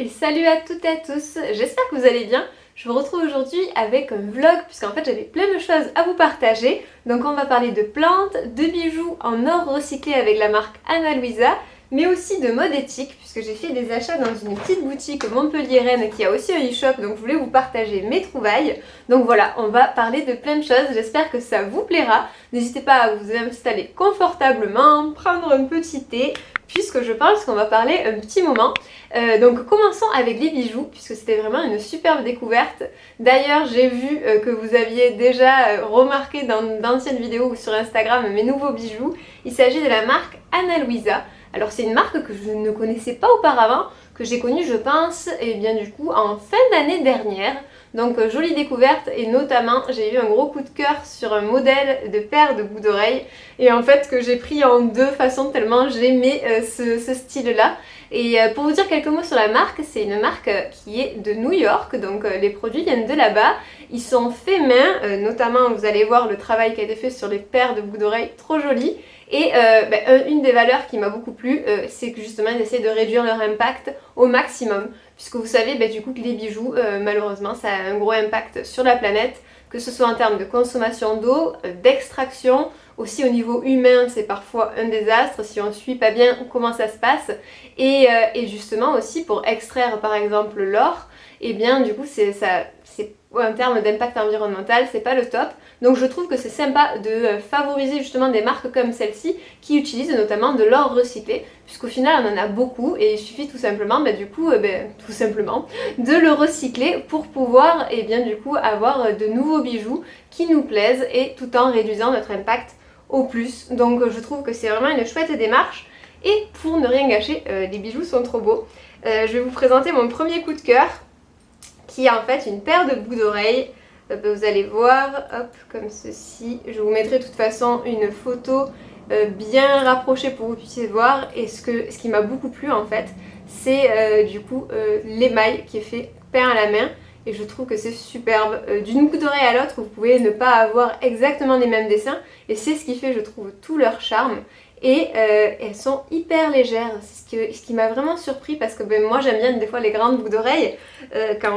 Et salut à toutes et à tous, j'espère que vous allez bien. Je vous retrouve aujourd'hui avec un vlog puisqu'en fait j'avais plein de choses à vous partager. Donc on va parler de plantes, de bijoux en or recyclé avec la marque Ana Luisa, mais aussi de mode éthique puisque j'ai fait des achats dans une petite boutique montpelliéraine qui a aussi un e-shop, donc je voulais vous partager mes trouvailles. Donc voilà, on va parler de plein de choses, j'espère que ça vous plaira. N'hésitez pas à vous installer confortablement, prendre un petit thé, puisque je pense qu'on va parler un petit moment. Donc commençons avec les bijoux, puisque c'était vraiment une superbe découverte. D'ailleurs, j'ai vu que vous aviez déjà remarqué dans d'anciennes vidéos ou sur Instagram mes nouveaux bijoux. Il s'agit de la marque Ana Luisa. Alors c'est une marque que je ne connaissais pas auparavant, que j'ai connue je pense, et bien du coup en fin d'année dernière. Donc jolie découverte, et notamment j'ai eu un gros coup de cœur sur un modèle de paire de boucles d'oreilles, et en fait que j'ai pris en deux façons tellement j'aimais ce style là. Et pour vous dire quelques mots sur la marque, c'est une marque qui est de New York, donc les produits viennent de là-bas. Ils sont faits main, notamment vous allez voir le travail qui a été fait sur les paires de boucles d'oreilles, trop jolies. Et une des valeurs qui m'a beaucoup plu, c'est que justement ils essaient de réduire leur impact au maximum. Puisque vous savez du coup que les bijoux, malheureusement, ça a un gros impact sur la planète, que ce soit en termes de consommation d'eau, d'extraction, aussi au niveau humain, c'est parfois un désastre si on ne suit pas bien comment ça se passe. Et justement aussi pour extraire par exemple l'or, et bien du coup c'est en termes d'impact environnemental, c'est pas le top. Donc je trouve que c'est sympa de favoriser justement des marques comme celle-ci qui utilisent notamment de l'or recyclé, puisqu'au final on en a beaucoup et il suffit tout simplement, tout simplement, de le recycler pour pouvoir du coup avoir de nouveaux bijoux qui nous plaisent et tout en réduisant notre impact au plus. Donc je trouve que c'est vraiment une chouette démarche. Et pour ne rien gâcher, les bijoux sont trop beaux. Je vais vous présenter mon premier coup de cœur, qui est en fait une paire de boucles d'oreilles. Vous allez voir, hop, comme ceci. Je vous mettrai de toute façon une photo bien rapprochée pour que vous puissiez voir. Et ce qui m'a beaucoup plu en fait, c'est l'émail qui est fait peint à la main. Et je trouve que c'est superbe. D'une boucle d'oreille à l'autre, vous pouvez ne pas avoir exactement les mêmes dessins. Et c'est ce qui fait, je trouve, tout leur charme. Et elles sont hyper légères, c'est ce qui m'a vraiment surpris parce que moi j'aime bien des fois les grandes boucles d'oreilles. Quand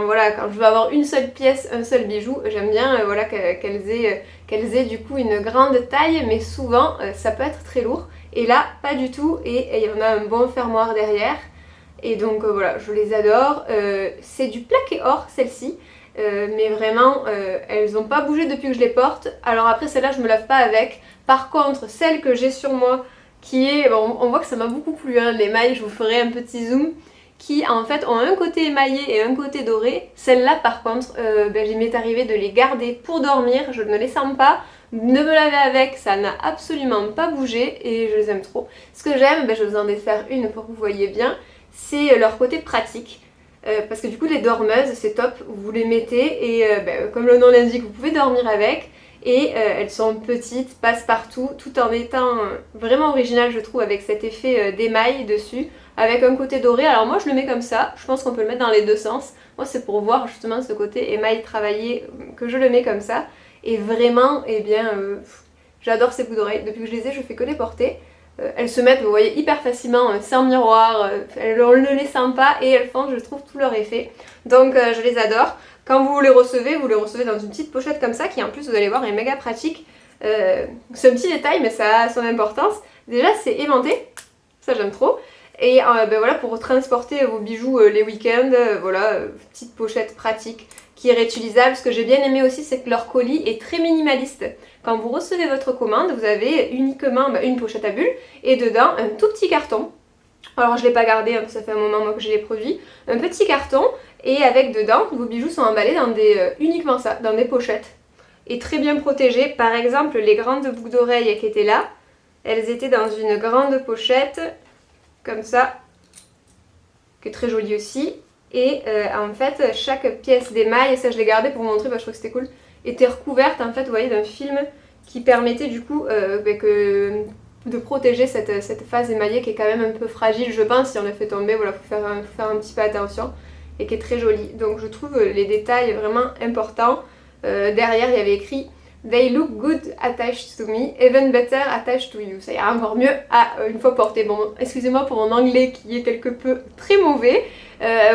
je veux avoir une seule pièce, un seul bijou, j'aime bien qu'elles aient du coup une grande taille, mais souvent ça peut être très lourd. Et là, pas du tout, et il y en a un bon fermoir derrière. Et donc voilà, je les adore. C'est du plaqué or celle-ci. Mais vraiment elles n'ont pas bougé depuis que je les porte. Alors après celle-là je me lave pas avec. Par contre celle que j'ai sur moi qui est, on voit que ça m'a beaucoup plu hein, l'émail, je vous ferai un petit zoom, qui en fait ont un côté émaillé et un côté doré. Celle-là par contre il m'est arrivé de les garder pour dormir, je ne les sens pas. Ne me laver avec, ça n'a absolument pas bougé et je les aime trop. Ce que j'aime, je vais vous en défaire une pour que vous voyez bien, c'est leur côté pratique. Parce que du coup les dormeuses c'est top, vous les mettez et comme le nom l'indique vous pouvez dormir avec et elles sont petites, passe-partout, tout en étant vraiment originales je trouve avec cet effet d'émail dessus avec un côté doré. Alors moi je le mets comme ça, je pense qu'on peut le mettre dans les deux sens. Moi c'est pour voir justement ce côté émail travaillé que je le mets comme ça et vraiment j'adore ces boucles d'oreilles. Depuis que je les ai je fais que les porter. Elles se mettent, vous voyez, hyper facilement, sans miroir, on ne les sent pas et elles font, je trouve, tout leur effet. Donc je les adore. Quand vous les recevez dans une petite pochette comme ça, qui en plus, vous allez voir, est méga pratique. C'est un petit détail, mais ça a son importance. Déjà, c'est aimanté, ça j'aime trop. Et pour transporter vos bijoux les week-ends, petite pochette pratique qui est réutilisable. Ce que j'ai bien aimé aussi, c'est que leur colis est très minimaliste. Quand vous recevez votre commande, vous avez uniquement une pochette à bulles et dedans un tout petit carton. Alors je ne l'ai pas gardé, hein, ça fait un moment moi, que j'ai les produits. Un petit carton et avec dedans, vos bijoux sont emballés dans uniquement ça, dans des pochettes. Et très bien protégés. Par exemple, les grandes boucles d'oreilles qui étaient là, elles étaient dans une grande pochette, comme ça, qui est très jolie aussi. Et en fait, chaque pièce d'émail, et ça je l'ai gardé pour vous montrer, je trouve que c'était cool, était recouverte en fait, vous voyez, d'un film qui permettait du coup de protéger cette phase émaillée qui est quand même un peu fragile, je pense, si on la fait tomber, faut faire un petit peu attention, et qui est très jolie. Donc je trouve les détails vraiment importants. Derrière, il y avait écrit They look good attached to me, even better attached to you. Ça ira encore mieux une fois porté. Bon, excusez-moi pour mon anglais qui est quelque peu très mauvais.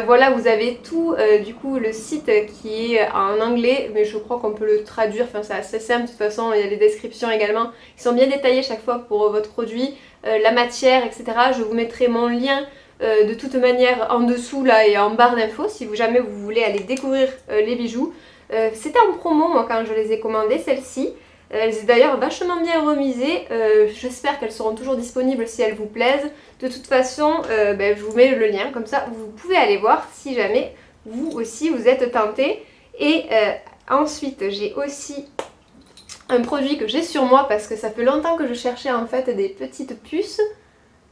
Voilà, vous avez tout, du coup, le site qui est en anglais, mais je crois qu'on peut le traduire, enfin c'est assez simple, de toute façon, il y a les descriptions également, qui sont bien détaillées chaque fois pour votre produit, la matière, etc. Je vous mettrai mon lien de toute manière en dessous là et en barre d'infos, si jamais vous voulez aller découvrir les bijoux. C'était en promo, moi, quand je les ai commandées, celles-ci. Elles sont d'ailleurs vachement bien remisées, j'espère qu'elles seront toujours disponibles si elles vous plaisent. De toute façon, je vous mets le lien, comme ça vous pouvez aller voir si jamais vous aussi vous êtes tenté. Et ensuite j'ai aussi un produit que j'ai sur moi parce que ça fait longtemps que je cherchais en fait des petites puces.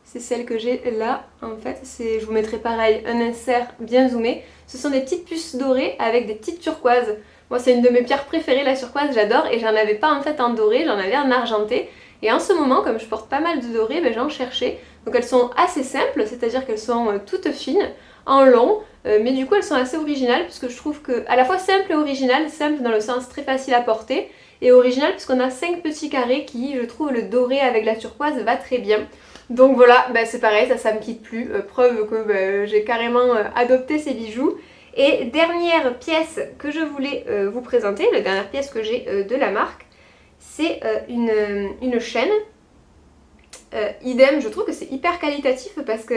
C'est celle que j'ai là en fait, je vous mettrai pareil un insert bien zoomé. Ce sont des petites puces dorées avec des petites turquoises. Moi c'est une de mes pierres préférées, la turquoise, j'adore, et j'en avais pas en fait en doré, j'en avais en argenté. Et en ce moment, comme je porte pas mal de doré, j'en cherchais. Donc elles sont assez simples, c'est-à-dire qu'elles sont toutes fines, en long, mais du coup elles sont assez originales, puisque je trouve que à la fois simple et original, simple dans le sens très facile à porter, et original puisqu'on a 5 petits carrés qui, je trouve, le doré avec la turquoise va très bien. Donc voilà, c'est pareil, ça me quitte plus, preuve que j'ai carrément adopté ces bijoux. Et dernière pièce que je voulais vous présenter, la dernière pièce que j'ai de la marque, c'est une chaîne. Idem, je trouve que c'est hyper qualitatif parce que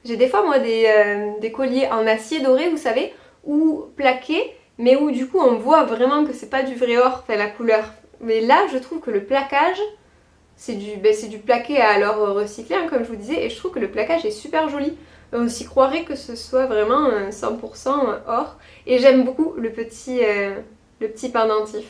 j'ai des fois moi des colliers en acier doré, vous savez, ou plaqués, mais où du coup on voit vraiment que c'est pas du vrai or, enfin la couleur. Mais là je trouve que le plaquage, c'est du plaqué à l'or recyclé, hein, comme je vous disais, et je trouve que le plaquage est super joli. On s'y croirait que ce soit vraiment 100% or. Et j'aime beaucoup le petit pendentif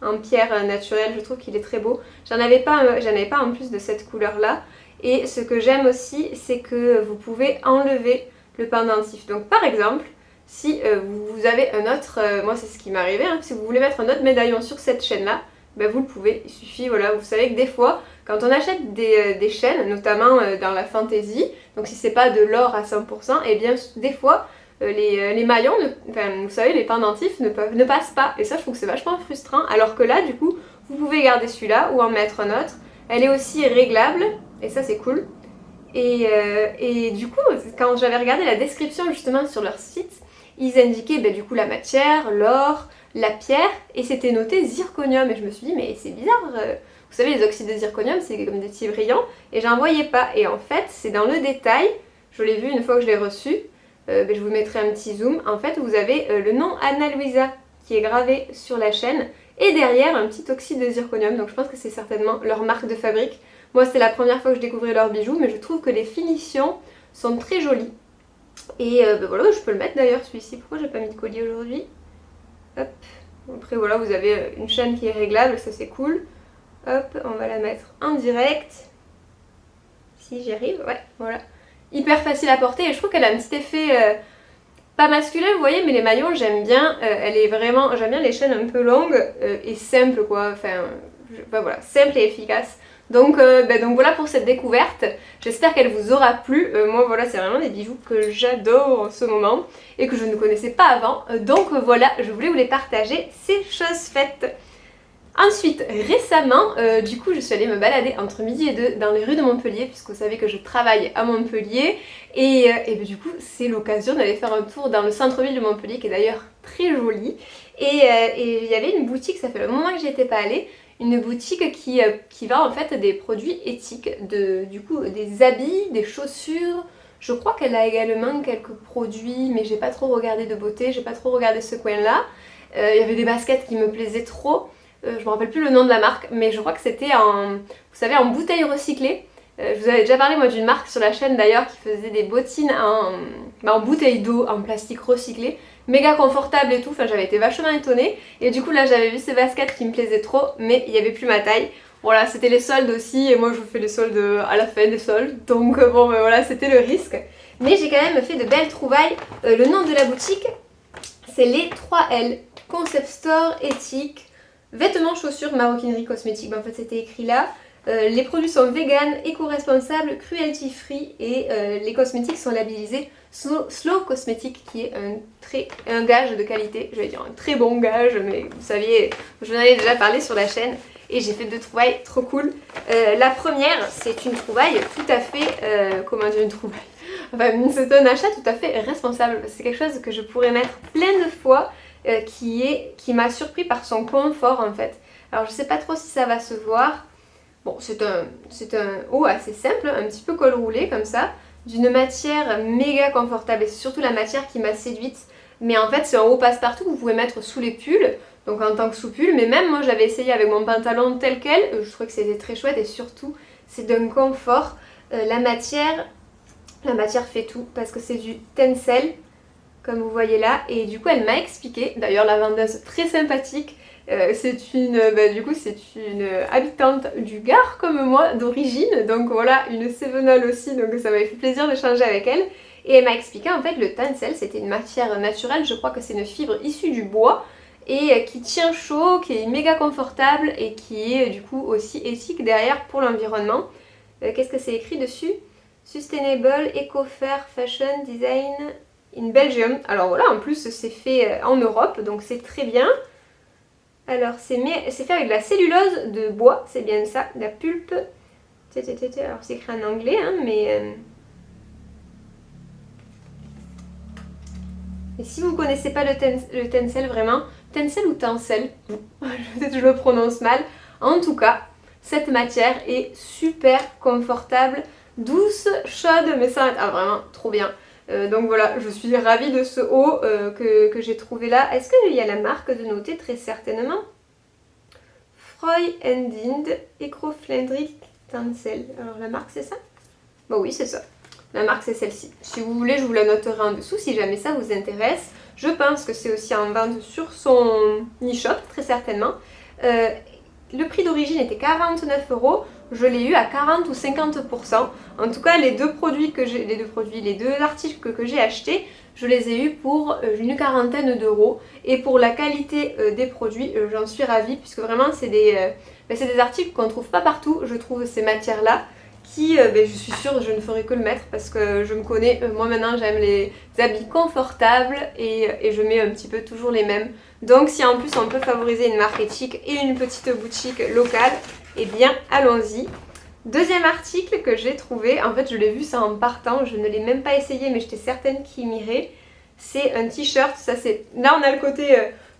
en pierre naturelle, je trouve qu'il est très beau. J'en avais pas en plus de cette couleur là. Et ce que j'aime aussi, c'est que vous pouvez enlever le pendentif. Donc par exemple, si vous avez un autre, moi c'est ce qui m'est arrivé, hein, si vous voulez mettre un autre médaillon sur cette chaîne là, vous le pouvez, il suffit, voilà, vous savez que des fois, quand on achète des chaînes, notamment dans la fantaisie, donc si c'est pas de l'or à 100%, et bien des fois, les maillons, vous savez, les pendentifs ne passent pas, et ça je trouve que c'est vachement frustrant, alors que là, du coup, vous pouvez garder celui-là ou en mettre un autre. Elle est aussi réglable, et ça c'est cool. Et du coup, quand j'avais regardé la description justement sur leur site, ils indiquaient du coup la matière, l'or, la pierre, et c'était noté zirconium, et je me suis dit mais c'est bizarre, vous savez les oxydes de zirconium c'est comme des petits brillants, et j'en voyais pas, et en fait c'est dans le détail, je l'ai vu une fois que je l'ai reçu, je vous mettrai un petit zoom, en fait vous avez le nom Ana Luisa qui est gravé sur la chaîne, et derrière un petit oxyde de zirconium, donc je pense que c'est certainement leur marque de fabrique. Moi c'était la première fois que je découvrais leurs bijoux, mais je trouve que les finitions sont très jolies, et voilà, je peux le mettre d'ailleurs celui-ci, pourquoi j'ai pas mis de collier aujourd'hui? Hop. Après voilà, vous avez une chaîne qui est réglable, ça c'est cool. Hop, on va la mettre en direct. Si j'y arrive, ouais, voilà. Hyper facile à porter, et je trouve qu'elle a un petit effet pas masculin, vous voyez, mais les maillons j'aime bien. Elle est vraiment, j'aime bien les chaînes un peu longues et simples quoi. Enfin, voilà, simple et efficace. Donc voilà pour cette découverte, j'espère qu'elle vous aura plu. Moi voilà, c'est vraiment des bijoux que j'adore en ce moment et que je ne connaissais pas avant. Donc voilà, je voulais vous les partager, c'est chose faite. Ensuite, récemment, du coup, je suis allée me balader entre midi et 2 dans les rues de Montpellier, puisque vous savez que je travaille à Montpellier, et du coup, c'est l'occasion d'aller faire un tour dans le centre-ville de Montpellier, qui est d'ailleurs très joli. Et il y avait une boutique, ça fait un moment que j'y étais pas allée, une boutique qui vend en fait des produits éthiques, du coup des habits, des chaussures. Je crois qu'elle a également quelques produits, mais j'ai pas trop regardé de beauté, j'ai pas trop regardé ce coin-là. Il y avait des baskets qui me plaisaient trop. Je me rappelle plus le nom de la marque, mais je crois que c'était vous savez, en bouteille recyclée. Je vous avais déjà parlé moi d'une marque sur la chaîne d'ailleurs qui faisait des bottines en bouteille d'eau en plastique recyclé, méga confortable et tout, enfin j'avais été vachement étonnée, et du coup là j'avais vu ces baskets qui me plaisaient trop, mais il n'y avait plus ma taille. Voilà, c'était les soldes aussi, et moi je fais les soldes à la fin des soldes, donc bon voilà, c'était le risque. Mais j'ai quand même fait de belles trouvailles. Le nom de la boutique, c'est les 3L, Concept Store, éthique, vêtements, chaussures, maroquinerie, cosmétiques, en fait c'était écrit là. Les produits sont vegan, éco-responsables, cruelty free et les cosmétiques sont labellisés Slow Cosmétique qui est un gage de qualité, je vais dire un très bon gage, mais vous saviez, je vous en avais déjà parlé sur la chaîne et j'ai fait 2 trouvailles trop cool. La première, c'est une trouvaille tout à fait, comment dire une trouvaille, enfin c'est un achat tout à fait responsable, c'est quelque chose que je pourrais mettre plein de fois, qui m'a surpris par son confort en fait. Alors je sais pas trop si ça va se voir. Bon, c'est un haut assez simple, un petit peu col roulé comme ça, d'une matière méga confortable et c'est surtout la matière qui m'a séduite. Mais en fait c'est un haut passe-partout que vous pouvez mettre sous les pulls, donc en tant que sous-pull, mais même moi j'avais essayé avec mon pantalon tel quel, je trouvais que c'était très chouette et surtout c'est d'un confort. La matière fait tout parce que c'est du tencel, comme vous voyez là, et du coup elle m'a expliqué, d'ailleurs la vendeuse très sympathique, c'est une habitante du Gard comme moi d'origine, donc voilà, une Cévenole aussi, donc ça m'avait fait plaisir d'échanger avec elle. Et elle m'a expliqué en fait le tencel c'était une matière naturelle, je crois que c'est une fibre issue du bois et qui tient chaud, qui est méga confortable et qui est du coup aussi éthique derrière pour l'environnement. Qu'est-ce que c'est écrit dessus? Sustainable, Eco-Fair, Fashion, Design in Belgium. Alors voilà, en plus c'est fait en Europe, donc c'est très bien. Alors c'est fait avec de la cellulose de bois, c'est bien ça, de la pulpe. Alors c'est écrit en anglais, hein, mais... Et si vous ne connaissez pas le tencel vraiment, tencel ou tencel, peut-être je le prononce mal. En tout cas, cette matière est super confortable, douce, chaude, mais ça, ah, vraiment trop bien. Donc voilà, je suis ravie de ce haut que j'ai trouvé là. Est-ce qu'il y a la marque de noter? Très certainement. Freud Dind Eco-Flendric Tencel. Alors la marque c'est ça? Bah oui, c'est ça. La marque c'est celle-ci. Si vous voulez, je vous la noterai en dessous si jamais ça vous intéresse. Je pense que c'est aussi en vente sur son e-shop, très certainement. Le prix d'origine était 49 €. Je l'ai eu à 40 ou 50%. En tout cas, les deux articles que j'ai achetés, je les ai eus pour une quarantaine d'euros. Et pour la qualité des produits, j'en suis ravie puisque vraiment c'est des articles qu'on ne trouve pas partout. Je trouve ces matières-là qui, je suis sûre, je ne ferai que le mettre parce que je me connais. Moi maintenant, j'aime les habits confortables et je mets un petit peu toujours les mêmes. Donc si en plus on peut favoriser une marque éthique et une petite boutique locale, eh bien allons-y. Deuxième article que j'ai trouvé, en fait je l'ai vu ça en partant, je ne l'ai même pas essayé mais j'étais certaine qu'il m'irait. C'est un t-shirt, là on a le côté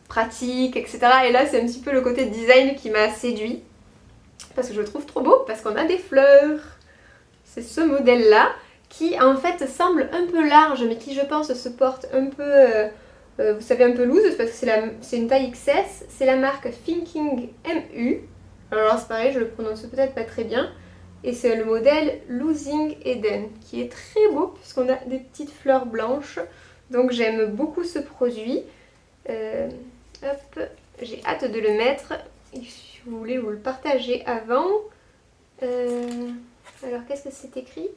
pratique, etc. Et là c'est un petit peu le côté design qui m'a séduit. Parce que je le trouve trop beau, parce qu'on a des fleurs. C'est ce modèle là qui en fait semble un peu large mais qui je pense se porte un peu... vous savez, un peu loose parce que c'est une taille XS. C'est la marque Thinking MU. Alors c'est pareil, je le prononce peut-être pas très bien. Et c'est le modèle Losing Eden qui est très beau puisqu'on a des petites fleurs blanches. Donc j'aime beaucoup ce produit. Hop, j'ai hâte de le mettre. Et si vous voulez vous le partager avant. Alors qu'est-ce que c'est écrit?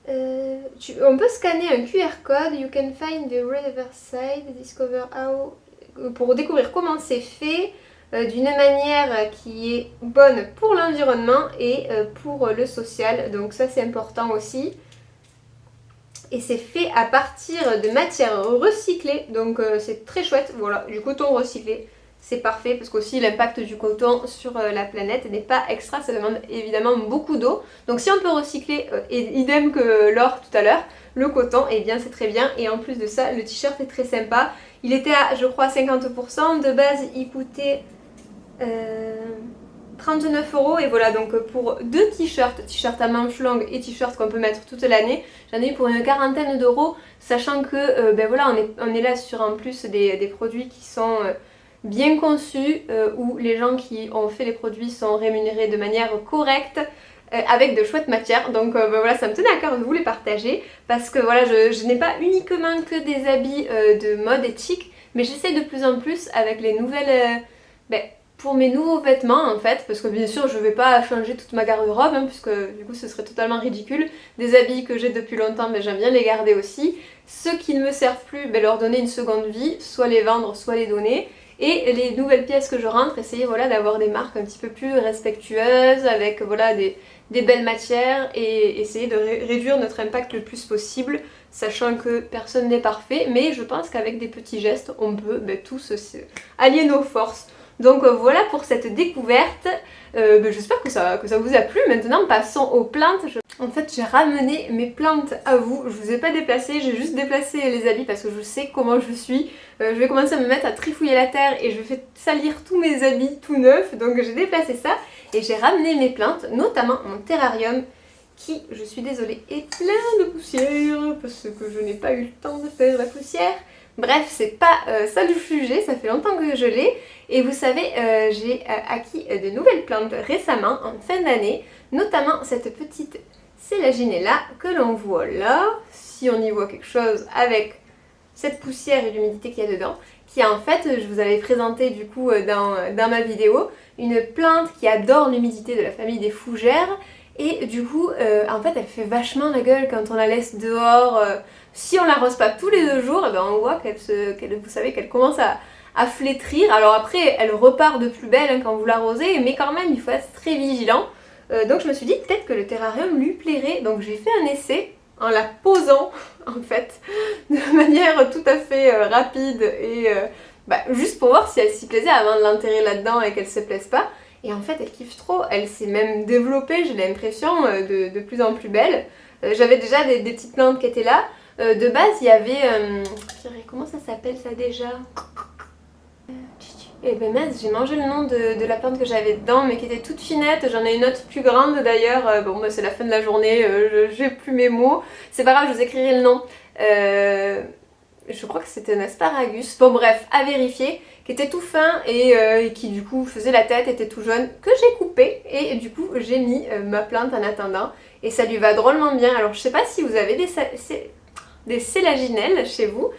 On peut scanner un QR code, you can find the reverse side, discover how, pour découvrir comment c'est fait d'une manière qui est bonne pour l'environnement et pour le social, donc ça c'est important aussi. Et c'est fait à partir de matières recyclées, donc c'est très chouette, voilà, du coton recyclé. C'est parfait parce qu'aussi l'impact du coton sur la planète n'est pas extra, ça demande évidemment beaucoup d'eau. Donc si on peut recycler, et idem que l'or tout à l'heure, le coton, et eh bien c'est très bien. Et en plus de ça, le t-shirt est très sympa. Il était à, je crois, 50%. De base, il coûtait 39 € et voilà, donc pour deux t-shirts à manches longues et t-shirts qu'on peut mettre toute l'année, j'en ai eu pour une quarantaine d'euros, sachant que voilà, on est là sur en plus des produits qui sont bien conçus, où les gens qui ont fait les produits sont rémunérés de manière correcte, avec de chouettes matières. Donc voilà, ça me tenait à cœur de vous les partager parce que voilà, je n'ai pas uniquement que des habits de mode éthique, mais j'essaie de plus en plus avec les nouvelles... pour mes nouveaux vêtements en fait, parce que bien sûr je vais pas changer toute ma garde-robe, hein, puisque du coup ce serait totalement ridicule. Des habits que j'ai depuis longtemps, mais j'aime bien les garder aussi. Ceux qui ne me servent plus, leur donner une seconde vie, soit les vendre, soit les donner. Et les nouvelles pièces que je rentre, essayer voilà, d'avoir des marques un petit peu plus respectueuses, avec voilà, des belles matières et essayer de réduire notre impact le plus possible, sachant que personne n'est parfait, mais je pense qu'avec des petits gestes, on peut tous allier nos forces. Donc voilà pour cette découverte, j'espère que ça vous a plu. Maintenant passons aux plantes. En fait j'ai ramené mes plantes à vous, je vous ai pas déplacé, j'ai juste déplacé les habits parce que je sais comment je suis. Je vais commencer à me mettre à trifouiller la terre et je vais salir tous mes habits tout neufs, donc j'ai déplacé ça et j'ai ramené mes plantes, notamment mon terrarium qui, je suis désolée, est plein de poussière parce que je n'ai pas eu le temps de faire la poussière. Bref, c'est pas ça le sujet, ça fait longtemps que je l'ai. Et vous savez, j'ai acquis de nouvelles plantes récemment, en fin d'année, notamment cette petite sélaginella que l'on voit là, si on y voit quelque chose avec cette poussière et l'humidité qu'il y a dedans, qui est en fait, je vous avais présenté du coup dans ma vidéo, une plante qui adore l'humidité de la famille des fougères. Et du coup, en fait, elle fait vachement la gueule quand on la laisse dehors. Si on l'arrose pas tous les 2 jours, on voit vous savez, qu'elle commence à flétrir. Alors après, elle repart de plus belle quand vous l'arrosez, mais quand même, il faut être très vigilant. Donc je me suis dit peut-être que le terrarium lui plairait. Donc j'ai fait un essai en la posant, en fait, de manière tout à fait rapide et juste pour voir si elle s'y plaisait avant de l'enterrer là-dedans et qu'elle se plaise pas. Et en fait, elle kiffe trop, elle s'est même développée, j'ai l'impression, de plus en plus belle. J'avais déjà des petites plantes qui étaient là. De base, il y avait... comment ça s'appelle ça déjà? Et ben mince, j'ai mangé le nom de la plante que j'avais dedans, mais qui était toute finette. J'en ai une autre plus grande d'ailleurs. Bon, c'est la fin de la journée, j'ai plus mes mots. C'est pas grave, je vous écrirai le nom. Je crois que c'était un asparagus. Bon bref, à vérifier. Qui était tout fin et qui du coup faisait la tête, était tout jaune, que j'ai coupé. Et du coup, j'ai mis ma plante en attendant. Et ça lui va drôlement bien. Alors je sais pas si vous avez des sélaginelles chez vous.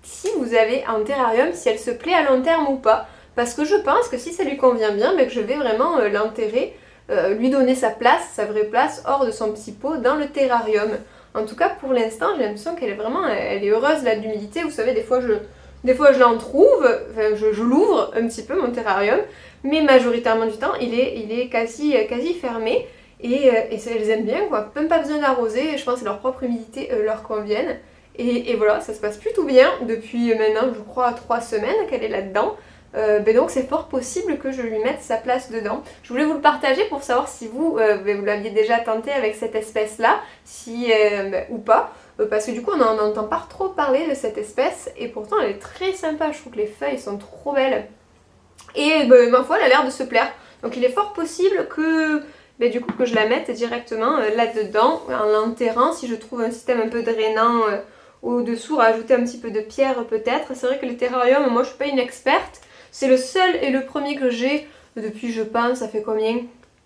Si vous avez un terrarium, si elle se plaît à long terme ou pas. Parce que je pense que si ça lui convient bien, que je vais vraiment l'enterrer, lui donner sa place, sa vraie place, hors de son petit pot, dans le terrarium. En tout cas, pour l'instant, j'ai l'impression qu'elle est vraiment, elle est heureuse là de l'humidité. Vous savez, des fois je l'en trouve, enfin, je l'ouvre un petit peu mon terrarium, mais majoritairement du temps, il est quasi fermé. Et ça, elles aiment bien quoi, même pas besoin d'arroser, je pense que leur propre humidité leur convienne. Et voilà, ça se passe plutôt bien depuis maintenant, je crois, 3 semaines qu'elle est là-dedans. Donc c'est fort possible que je lui mette sa place dedans. Je voulais vous le partager pour savoir si vous l'aviez déjà tenté avec cette espèce-là, ou pas. Parce que du coup on n'en entend pas trop parler de cette espèce et pourtant elle est très sympa, je trouve que les feuilles sont trop belles. Et ma foi, elle a l'air de se plaire. Donc il est fort possible que... du coup que je la mette directement là-dedans, en l'enterrant, si je trouve un système un peu drainant au-dessous, rajouter un petit peu de pierre peut-être. C'est vrai que le terrarium, moi je suis pas une experte, c'est le seul et le premier que j'ai depuis, je pense, ça fait combien?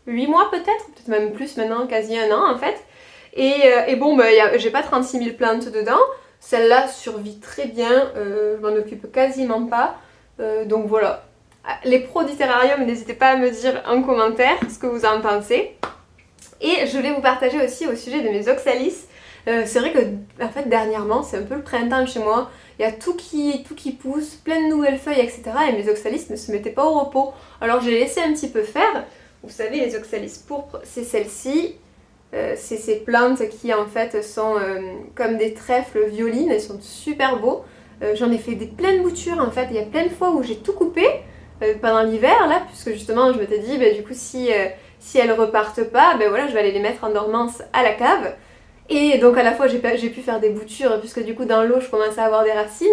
8 mois peut-être même plus maintenant, quasi 1 an en fait. Et bon, j'ai pas 36 000 plantes dedans, celle-là survit très bien, je m'en occupe quasiment pas, donc voilà. Les pros du terrarium, n'hésitez pas à me dire en commentaire ce que vous en pensez. Et je vais vous partager aussi au sujet de mes oxalis. C'est vrai que en fait dernièrement c'est un peu le printemps chez moi, il y a tout qui pousse, plein de nouvelles feuilles etc. Et mes oxalis ne se mettaient pas au repos. Alors j'ai laissé un petit peu faire. Vous savez, les oxalis pourpres, c'est celle-ci. C'est ces plantes qui en fait sont comme des trèfles violines, elles sont super beaux. J'en ai fait plein de boutures en fait, il y a plein de fois où j'ai tout coupé pendant l'hiver là, puisque justement je m'étais dit du coup si elles repartent pas, voilà, je vais aller les mettre en dormance à la cave. Et donc à la fois j'ai pu faire des boutures puisque du coup dans l'eau je commençais à avoir des racines,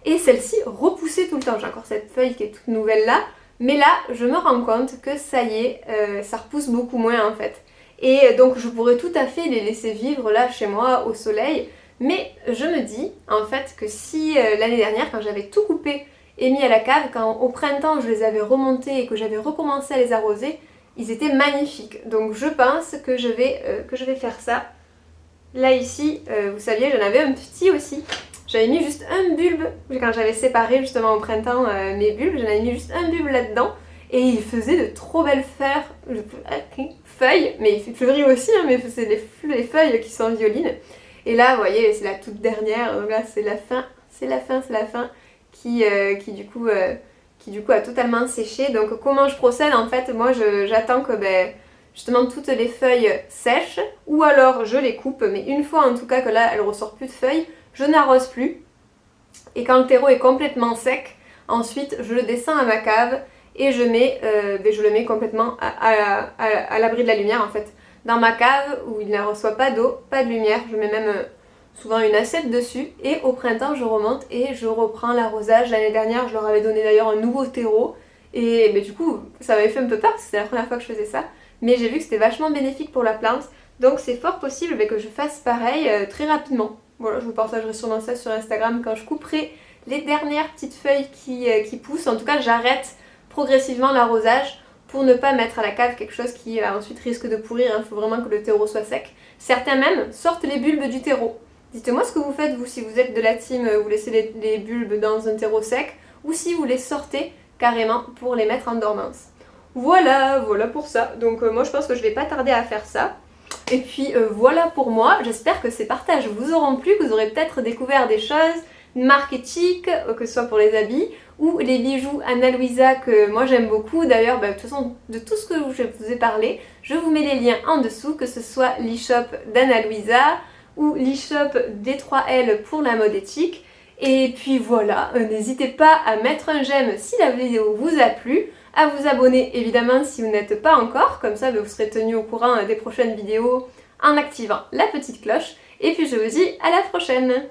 et celle-ci repoussait tout le temps. J'ai encore cette feuille qui est toute nouvelle là, mais là je me rends compte que ça y est, ça repousse beaucoup moins en fait. Et donc je pourrais tout à fait les laisser vivre là chez moi au soleil, mais je me dis en fait que si l'année dernière quand j'avais tout coupé et mis à la cave, quand au printemps je les avais remontés et que j'avais recommencé à les arroser, ils étaient magnifiques. Donc je pense que je vais faire ça. Là ici, vous saviez, j'en avais un petit aussi. J'avais mis juste un bulbe, quand j'avais séparé justement au printemps mes bulbes, j'en avais mis juste un bulbe là-dedans. Et il faisait de trop belles feuilles, mais il fleurit aussi, hein, mais c'est les feuilles qui sont violines. Et là, vous voyez, c'est la toute dernière, donc là c'est la fin, qui du coup qui du coup a totalement séché. Donc comment je procède en fait, moi j'attends que justement toutes les feuilles sèchent, ou alors je les coupe, mais une fois en tout cas que là elle ressort plus de feuilles, je n'arrose plus. Et quand le terreau est complètement sec, ensuite je le descends à ma cave et je le mets complètement à l'abri de la lumière en fait. Dans ma cave où il ne reçoit pas d'eau, pas de lumière, je mets même souvent une assiette dessus et au printemps je remonte et je reprends l'arrosage. L'année dernière je leur avais donné d'ailleurs un nouveau terreau et du coup ça m'avait fait un peu peur parce que c'était la première fois que je faisais ça, mais j'ai vu que c'était vachement bénéfique pour la plante, donc c'est fort possible que je fasse pareil très rapidement. Voilà, je vous partagerai sûrement ça sur Instagram quand je couperai les dernières petites feuilles qui poussent. En tout cas, j'arrête progressivement l'arrosage pour ne pas mettre à la cave quelque chose qui ensuite risque de pourrir. Il faut vraiment que le terreau soit sec. Certains même sortent les bulbes du terreau. Dites-moi ce que vous faites, vous, si vous êtes de la team, vous laissez les bulbes dans un terreau sec, ou si vous les sortez carrément pour les mettre en dormance. Voilà pour ça. Donc moi, je pense que je vais pas tarder à faire ça. Et puis voilà pour moi, j'espère que ces partages vous auront plu, que vous aurez peut-être découvert des choses marketing, que ce soit pour les habits ou les bijoux Ana Luisa que moi j'aime beaucoup. D'ailleurs, de toute façon, de tout ce que je vous ai parlé, je vous mets les liens en dessous, que ce soit l'e-shop d'Ana Luisa ou l'e-shop D3L pour la mode éthique. Et puis voilà, n'hésitez pas à mettre un j'aime si la vidéo vous a plu, à vous abonner évidemment si vous n'êtes pas encore, comme ça vous serez tenu au courant des prochaines vidéos en activant la petite cloche. Et puis je vous dis à la prochaine!